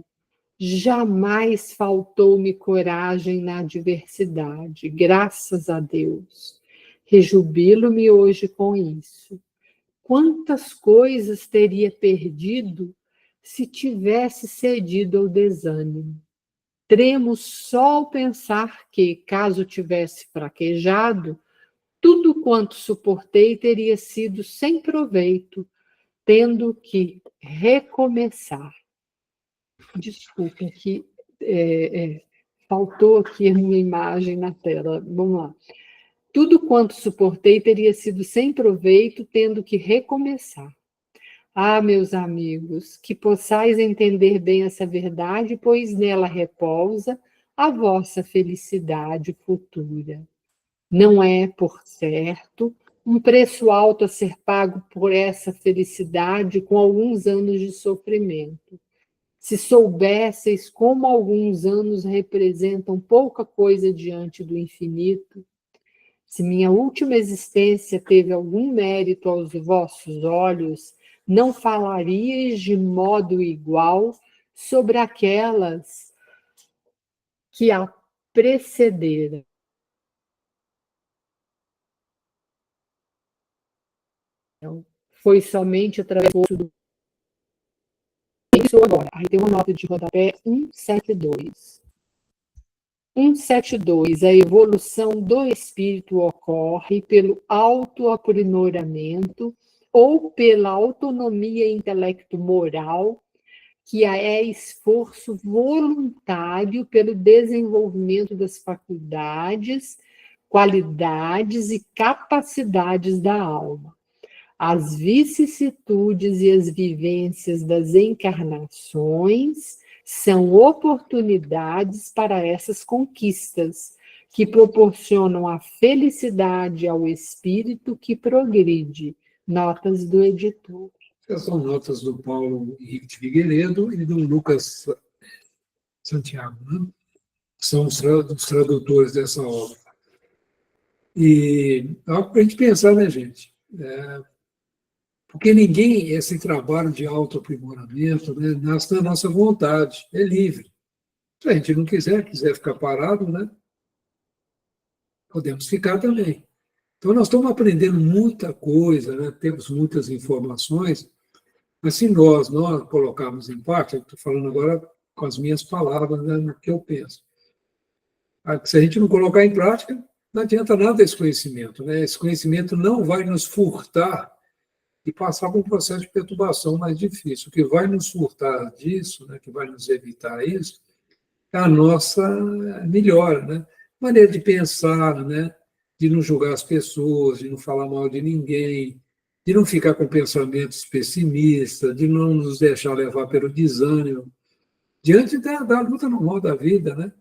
Jamais faltou-me coragem na adversidade, graças a Deus. Rejubilo-me hoje com isso. Quantas coisas teria perdido se tivesse cedido ao desânimo? Tremo só ao pensar que, caso tivesse fraquejado, tudo quanto suportei teria sido sem proveito, tendo que recomeçar. Desculpem que faltou aqui a minha imagem na tela. Vamos lá. Tudo quanto suportei teria sido sem proveito, tendo que recomeçar. Ah, meus amigos, que possais entender bem essa verdade, pois nela repousa a vossa felicidade futura. Não é, por certo, um preço alto a ser pago por essa felicidade com alguns anos de sofrimento. Se soubesseis como alguns anos representam pouca coisa diante do infinito, Se minha última existência teve algum mérito aos vossos olhos, não falarias de modo igual sobre aquelas que a precederam. Foi somente através do isso agora. Aí tem uma nota de rodapé 172. 172. A evolução do espírito ocorre pelo autoaprimoramento ou pela autonomia intelecto-moral, que é esforço voluntário pelo desenvolvimento das faculdades, qualidades e capacidades da alma. As vicissitudes e as vivências das encarnações são oportunidades para essas conquistas, que proporcionam a felicidade ao espírito que progride. Notas do editor. Essas são notas do Paulo Henrique de Figueiredo e do Lucas Santiago, né? São os tradutores dessa obra. E é algo para a gente pensar, né, gente? Porque ninguém, esse trabalho de autoaprimoramento, né, nasce da nossa vontade, é livre. Se a gente não quiser ficar parado, né, podemos ficar também. Então, nós estamos aprendendo muita coisa, né, temos muitas informações, mas se nós colocarmos em prática, eu estou falando agora com as minhas palavras, né, no que eu penso. Se a gente não colocar em prática, não adianta nada esse conhecimento, né? Esse conhecimento não vai nos furtar e passar por um processo de perturbação mais difícil. O que vai nos furtar disso, né, que vai nos evitar isso, é a nossa melhora, né? Maneira de pensar, né? De não julgar as pessoas, de não falar mal de ninguém, de não ficar com pensamentos pessimistas, de não nos deixar levar pelo desânimo, diante da luta normal da vida, né?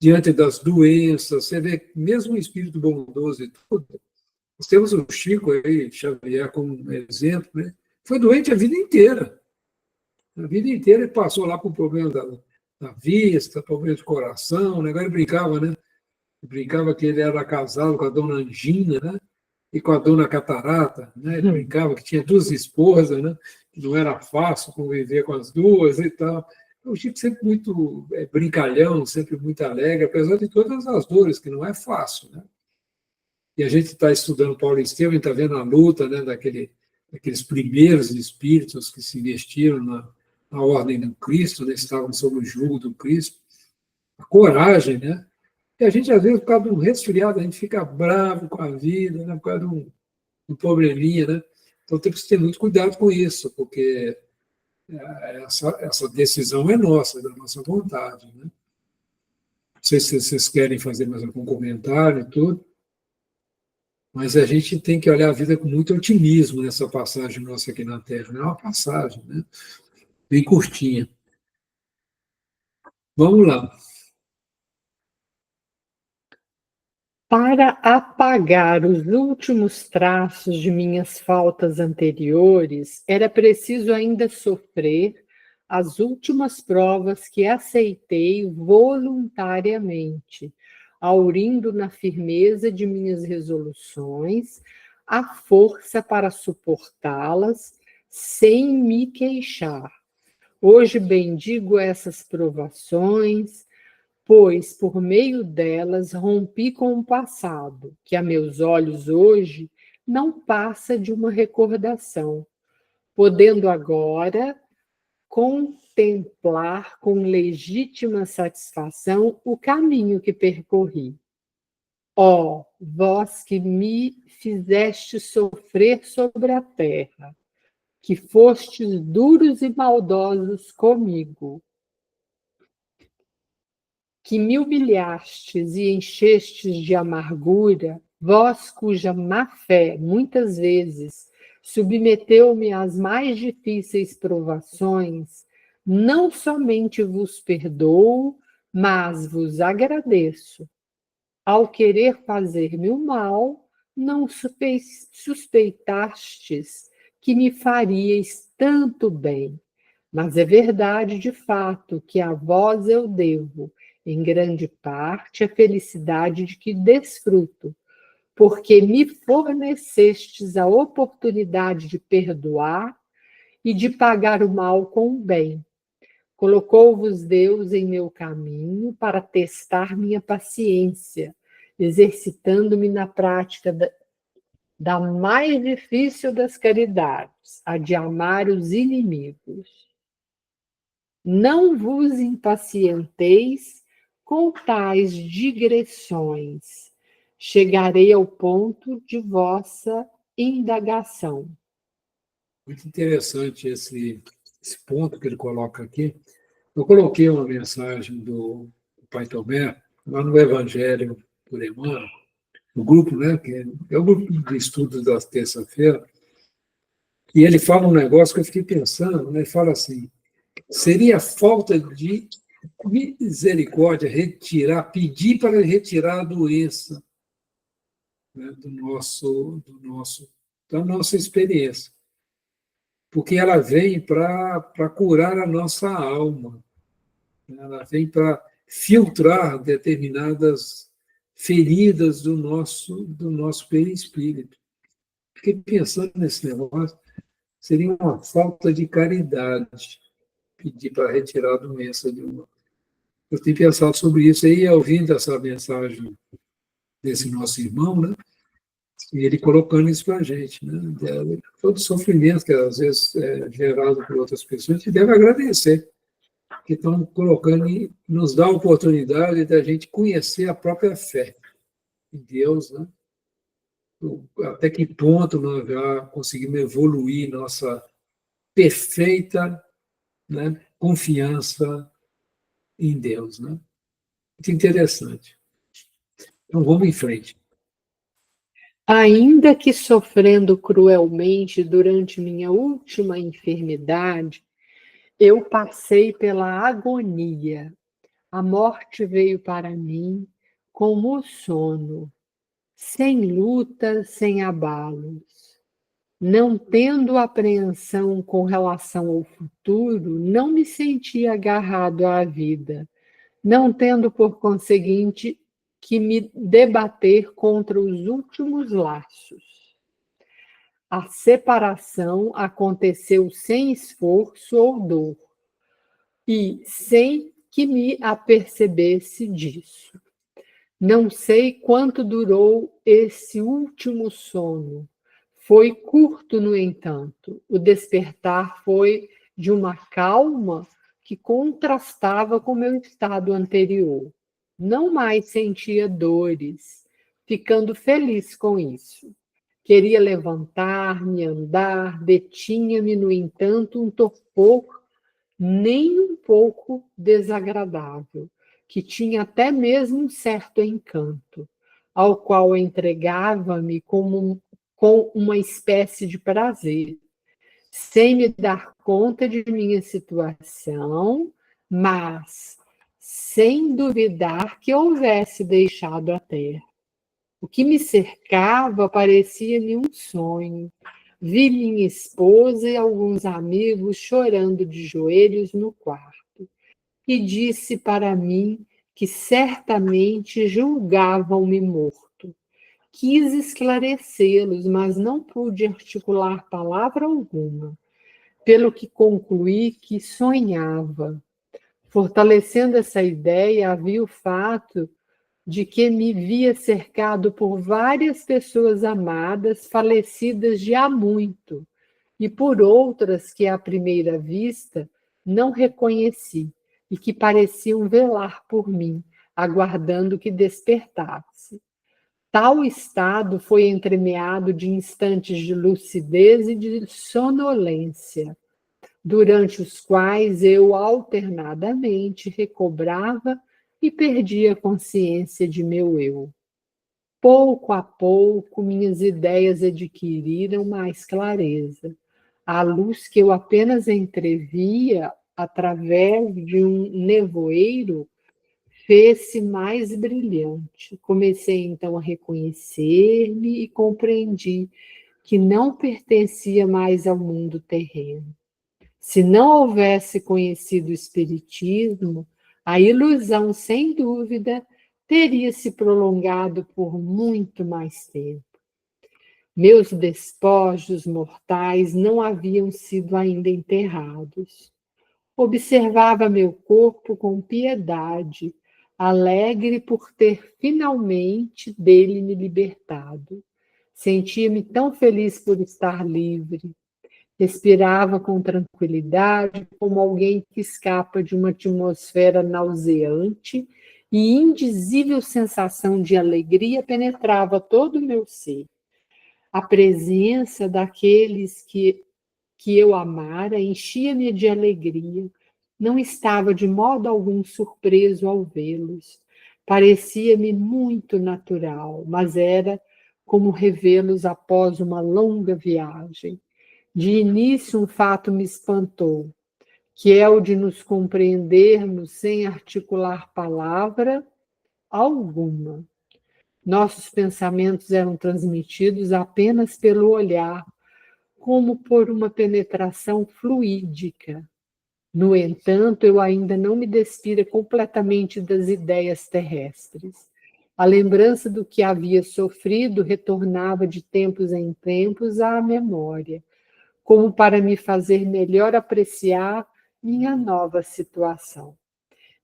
Diante das doenças, você vê, mesmo o espírito bondoso e tudo, nós temos o Chico aí, Xavier, como exemplo, né? Foi doente a vida inteira. A vida inteira ele passou lá com problema da vista, problema de coração, né? Agora ele brincava, né? Brincava que ele era casado com a dona Angina, né? E com a dona Catarata, né? Ele brincava que tinha duas esposas, né? Que não era fácil conviver com as duas e tal. O Chico sempre muito brincalhão, sempre muito alegre, apesar de todas as dores, que não é fácil, né? E a gente está estudando Paulo Estevam, está vendo a luta, né, daqueles primeiros espíritos que se investiram na ordem do Cristo, né, estavam sob o jugo do Cristo, a coragem, né? E a gente, às vezes, por causa de um resfriado, a gente fica bravo com a vida, né, por causa de um probleminha, né? Então temos que ter muito cuidado com isso, porque essa decisão é nossa, é da nossa vontade, né? Não sei se vocês querem fazer mais algum comentário e tudo. Mas a gente tem que olhar a vida com muito otimismo nessa passagem nossa aqui na Terra. Não é uma passagem, né? Bem curtinha. Vamos lá. Para apagar os últimos traços de minhas faltas anteriores, era preciso ainda sofrer as últimas provas que aceitei voluntariamente, aurindo na firmeza de minhas resoluções, a força para suportá-las sem me queixar. Hoje bendigo essas provações, pois por meio delas rompi com o passado, que a meus olhos hoje não passa de uma recordação, podendo agora contemplar com legítima satisfação o caminho que percorri. Ó, vós que me fizeste sofrer sobre a terra, que fostes duros e maldosos comigo, que me humilhastes e enchestes de amargura, vós cuja má fé, muitas vezes, submeteu-me às mais difíceis provações, não somente vos perdoo, mas vos agradeço. Ao querer fazer-me o mal, não suspeitastes que me faríeis tanto bem. Mas é verdade, de fato, que a vós eu devo, em grande parte, a felicidade de que desfruto, porque me fornecestes a oportunidade de perdoar e de pagar o mal com o bem. Colocou-vos Deus em meu caminho para testar minha paciência, exercitando-me na prática da mais difícil das caridades, a de amar os inimigos. Não vos impacienteis com tais digressões. Chegarei ao ponto de vossa indagação. Muito interessante esse ponto que ele coloca aqui. Eu coloquei uma mensagem do Pai Tomé, lá no Evangelho por Emmanuel, no grupo, né, que é o grupo de estudos da terça-feira, e ele fala um negócio que eu fiquei pensando, né, ele fala assim, seria falta de misericórdia pedir para retirar a doença, né, da nossa experiência, porque ela vem para curar a nossa alma, né, ela vem para filtrar determinadas feridas do nosso perispírito. Fiquei pensando nesse negócio, seria uma falta de caridade pedir para retirar a doença de uma. Eu tenho pensado sobre isso aí, ouvindo essa mensagem desse nosso irmão, né? E ele colocando isso para a gente, né? Todo sofrimento que às vezes é gerado por outras pessoas, a gente deve agradecer, que estão colocando e nos dá a oportunidade da gente conhecer a própria fé em Deus, né? Até que ponto nós já conseguimos evoluir nossa perfeita, né, confiança em Deus, né? Muito interessante. Então vamos em frente. Ainda que sofrendo cruelmente durante minha última enfermidade, eu passei pela agonia. A morte veio para mim como o sono, sem luta, sem abalos. Não tendo apreensão com relação ao futuro, não me sentia agarrado à vida, não tendo, por conseguinte, que me debater contra os últimos laços. A separação aconteceu sem esforço ou dor, e sem que me apercebesse disso. Não sei quanto durou esse último sono. Foi curto, no entanto. O despertar foi de uma calma que contrastava com meu estado anterior. Não mais sentia dores, ficando feliz com isso. Queria levantar-me, andar, detinha-me, no entanto, um torpor nem um pouco desagradável, que tinha até mesmo um certo encanto, ao qual entregava-me com uma espécie de prazer, sem me dar conta de minha situação, mas sem duvidar que houvesse deixado a terra. O que me cercava parecia-me um sonho. Vi minha esposa e alguns amigos chorando de joelhos no quarto, e disse para mim que certamente julgavam-me morto. Quis esclarecê-los, mas não pude articular palavra alguma, pelo que concluí que sonhava. Fortalecendo essa ideia, havia o fato de que me via cercado por várias pessoas amadas, falecidas de há muito, e por outras que, à primeira vista, não reconheci e que pareciam velar por mim, aguardando que despertasse. Tal estado foi entremeado de instantes de lucidez e de sonolência, durante os quais eu alternadamente recobrava e perdia a consciência de meu eu. Pouco a pouco, minhas ideias adquiriram mais clareza. A luz que eu apenas entrevia através de um nevoeiro fez-se mais brilhante. Comecei então a reconhecer-me e compreendi que não pertencia mais ao mundo terreno. Se não houvesse conhecido o Espiritismo, a ilusão, sem dúvida, teria se prolongado por muito mais tempo. Meus despojos mortais não haviam sido ainda enterrados. Observava meu corpo com piedade, alegre por ter finalmente dele me libertado. Sentia-me tão feliz por estar livre. Respirava com tranquilidade, como alguém que escapa de uma atmosfera nauseante, e indizível sensação de alegria penetrava todo o meu ser. A presença daqueles que eu amara enchia-me de alegria. Não estava de modo algum surpreso ao vê-los. Parecia-me muito natural, mas era como revê-los após uma longa viagem. De início, um fato me espantou, que é o de nos compreendermos sem articular palavra alguma. Nossos pensamentos eram transmitidos apenas pelo olhar, como por uma penetração fluídica. No entanto, eu ainda não me despira completamente das ideias terrestres. A lembrança do que havia sofrido retornava de tempos em tempos à memória, como para me fazer melhor apreciar minha nova situação.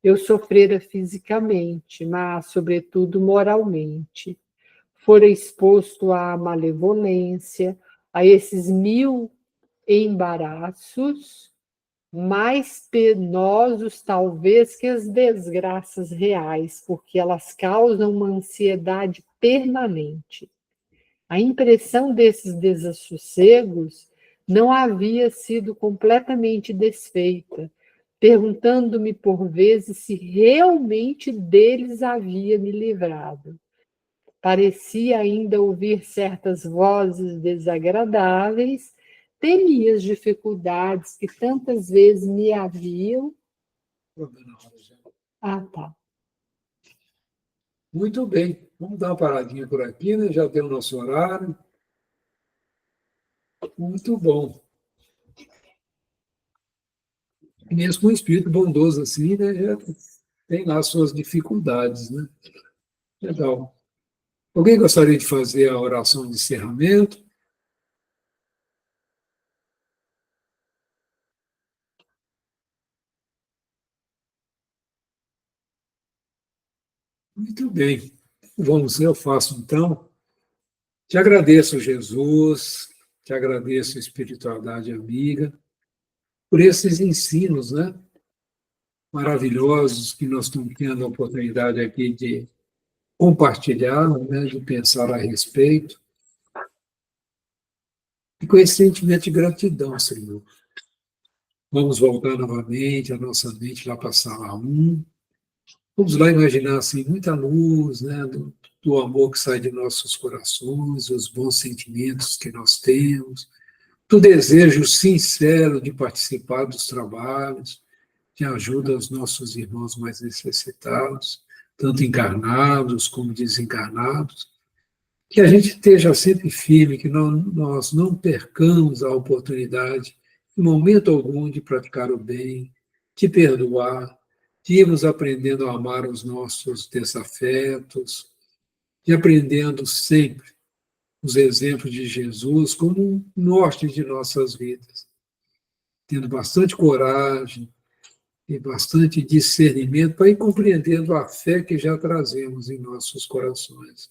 Eu sofrera fisicamente, mas, sobretudo, moralmente. Fora exposto à malevolência, a esses 1000 embaraços, mais penosos talvez que as desgraças reais, porque elas causam uma ansiedade permanente. A impressão desses desassossegos não havia sido completamente desfeita, perguntando-me por vezes se realmente deles havia me livrado. Parecia ainda ouvir certas vozes desagradáveis, temia as dificuldades que tantas vezes me haviam. Ah, tá. Muito bem, vamos dar uma paradinha por aqui, né? Já deu o nosso horário. Muito bom. Mesmo com um espírito bondoso assim, né? Já tem lá as suas dificuldades, né? Legal. Alguém gostaria de fazer a oração de encerramento? Muito bem. Vamos, eu faço então. Te agradeço, Jesus, te agradeço, espiritualidade amiga, por esses ensinos, né? Maravilhosos que nós estamos tendo a oportunidade aqui de compartilhar, né? De pensar a respeito. E com esse sentimento de gratidão, Senhor. Vamos voltar novamente a nossa mente lá para a sala 1. Vamos lá imaginar assim, muita luz, né, do amor que sai de nossos corações, os bons sentimentos que nós temos, do desejo sincero de participar dos trabalhos, de ajuda aos nossos irmãos mais necessitados, tanto encarnados como desencarnados. Que a gente esteja sempre firme, que nós não percamos a oportunidade, em momento algum, de praticar o bem, de perdoar, de irmos aprendendo a amar os nossos desafetos, de aprendendo sempre os exemplos de Jesus como um norte de nossas vidas, tendo bastante coragem e bastante discernimento para ir compreendendo a fé que já trazemos em nossos corações.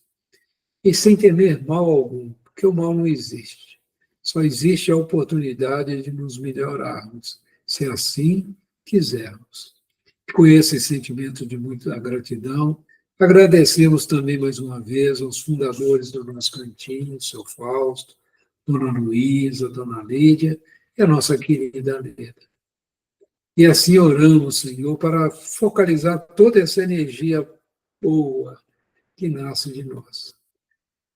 E sem temer mal algum, porque o mal não existe. Só existe a oportunidade de nos melhorarmos, se assim quisermos. Com esse sentimento de muita gratidão, agradecemos também mais uma vez aos fundadores do nosso cantinho, o seu Fausto, Dona Luísa, Dona Lídia e a nossa querida Leda. E assim oramos, Senhor, para focalizar toda essa energia boa que nasce de nós.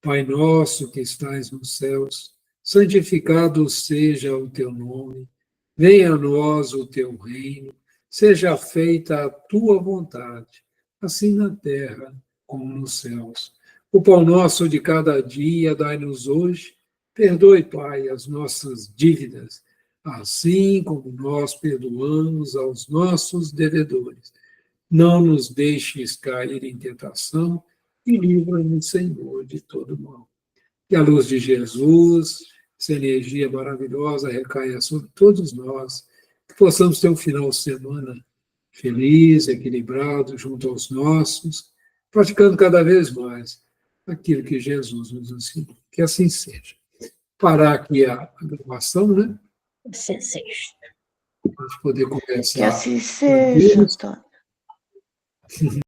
Pai nosso que estais nos céus, santificado seja o teu nome, venha a nós o teu reino, seja feita a tua vontade, assim na terra como nos céus. O pão nosso de cada dia dai-nos hoje, perdoe, Pai, as nossas dívidas, assim como nós perdoamos aos nossos devedores. não nos deixes cair em tentação e livra-nos, Senhor, de todo mal. Que a luz de Jesus, essa energia maravilhosa, recaia sobre todos nós, que possamos ter um final de semana feliz, equilibrado, junto aos nossos, praticando cada vez mais aquilo que Jesus nos ensinou. Que assim seja. Parar aqui a gravação, né? Assim seja. Para poder conversar. Que assim seja, Antônio.